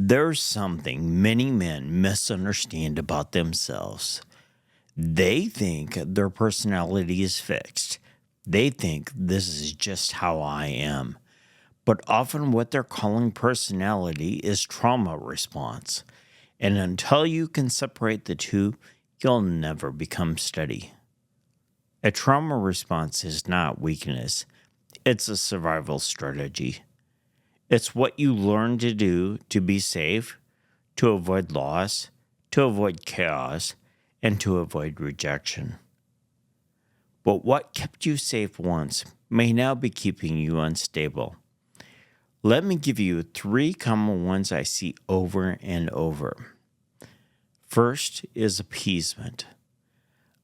There's something many men misunderstand about themselves. They think their personality is fixed. They think this is just how I am. But often, what they're calling personality is trauma response. And until you can separate the two, you'll never become steady. A trauma response is not weakness, it's a survival strategy. It's what you learn to do to be safe, to avoid loss, to avoid chaos, and to avoid rejection. But what kept you safe once may now be keeping you unstable. Let me give you 3 common ones I see over and over. First is appeasement.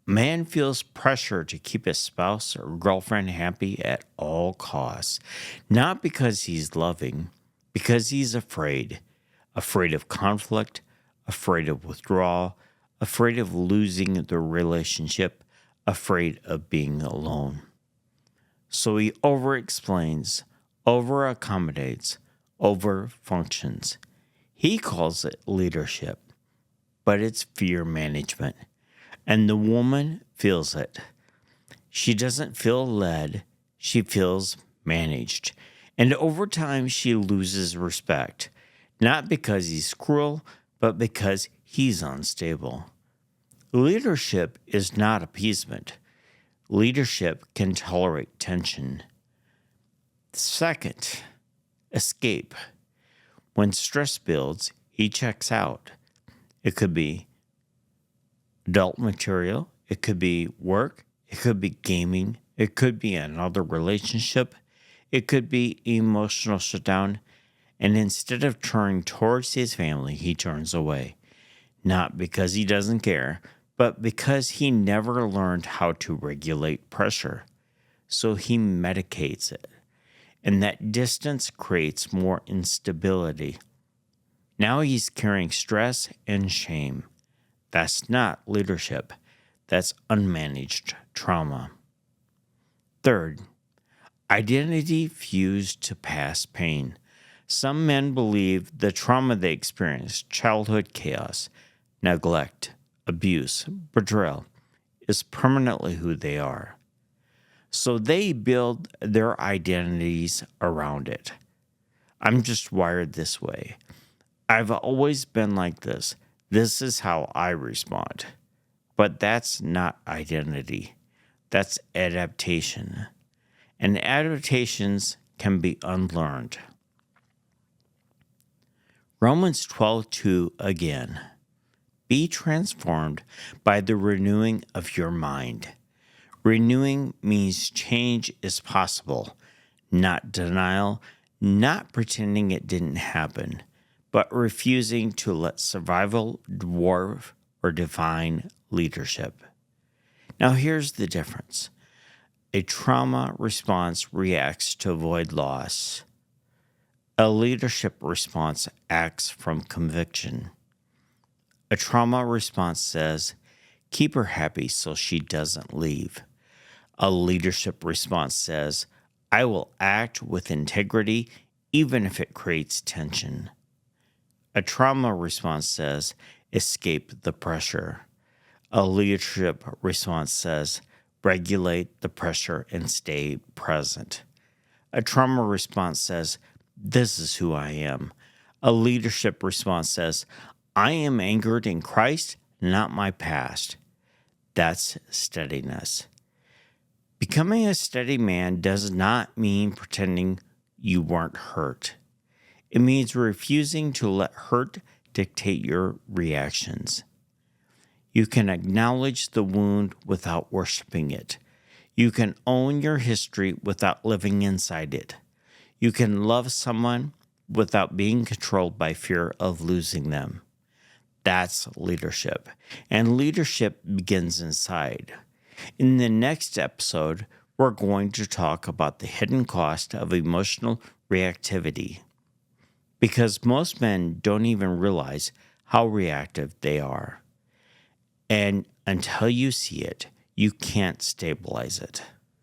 A man feels pressure to keep his spouse or girlfriend happy at all costs, not because he's loving, because he's afraid of conflict, afraid of withdrawal, afraid of losing the relationship, afraid of being alone. So he over-explains, over-accommodates, over-functions. He calls it leadership, but it's fear management. And the woman feels it. She doesn't feel led, she feels managed. And over time, she loses respect, not because he's cruel, but because he's unstable. Leadership is not appeasement. Leadership can tolerate tension. Second, escape. When stress builds, he checks out. It could be adult material, it could be work, it could be gaming, it could be another relationship, it could be emotional shutdown, and instead of turning towards his family, he turns away. Not because he doesn't care, but because he never learned how to regulate pressure. So he medicates it. And that distance creates more instability. Now he's carrying stress and shame. That's not leadership. That's unmanaged trauma. Third, identity fused to past pain. Some men believe the trauma they experienced, childhood chaos, neglect, abuse, betrayal, is permanently who they are. So they build their identities around it. I'm just wired this way. I've always been like this. This is how I respond. But that's not identity. That's adaptation. And adaptations can be unlearned. Romans 12:2 again. Be transformed by the renewing of your mind. Renewing means change is possible, not denial, not pretending it didn't happen, but refusing to let survival dwarf or define leadership. Now here's the difference. A trauma response reacts to avoid loss. A leadership response acts from conviction. A trauma response says, keep her happy so she doesn't leave. A leadership response says, I will act with integrity even if it creates tension. A trauma response says, escape the pressure. A leadership response says, regulate the pressure and stay present. A trauma response says, this is who I am. A leadership response says, I am anchored in Christ, not my past. That's steadiness. Becoming a steady man does not mean pretending you weren't hurt. It means refusing to let hurt dictate your reactions. You can acknowledge the wound without worshiping it. You can own your history without living inside it. You can love someone without being controlled by fear of losing them. That's leadership. And leadership begins inside. In the next episode, we're going to talk about the hidden cost of emotional reactivity. Because most men don't even realize how reactive they are. And until you see it, you can't stabilize it.